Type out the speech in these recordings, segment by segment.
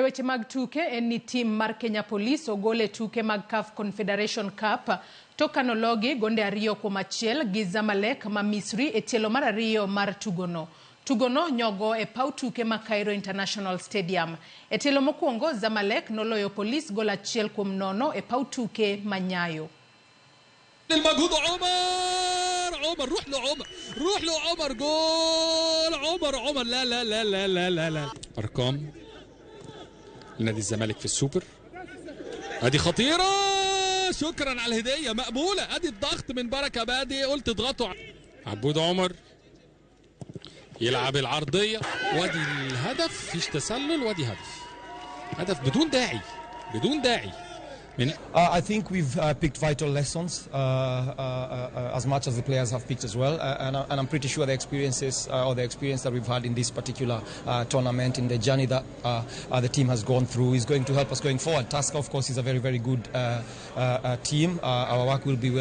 weche mag tuke en ni tim mar Kenya Police ogole tuke mag CAF Confederation Cup tokanologi gonde 2-1 gi Zamalek ma Misri e tielo mar 2 mar tugono. Tugono nyogo e paw tuke ma Cairo International Stadium. E tielo mokwongo Zamalek noloyo Police gol 1-0 e paw tuke ma Nyayo. المجهود عمر روح له عمر جول عمر لا ارقام لنادي الزمالك في السوبر. ادي خطيره، شكرا على الهديه، مقبوله. ادي الضغط من بركه بادي، قلت اضغطوا. عبود عمر يلعب العرضيه، وادي الهدف، فيش تسلل، وادي هدف بدون داعي. I think we've picked vital lessons as much as the players have picked as well, and I'm pretty sure the experiences or the experience that we've had in this particular tournament, in the journey that the team has gone through, is going to help us going forward. Tusker, of course, is a very, very good team. Our work will be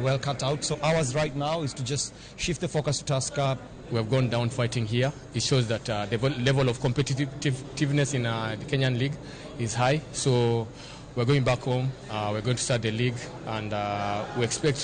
well cut out. So ours right now is to just shift the focus to Tusker. We have gone down fighting here. It shows that the level of competitiveness in the Kenyan league is high. So we're going back home. We're going to start the league, and we expect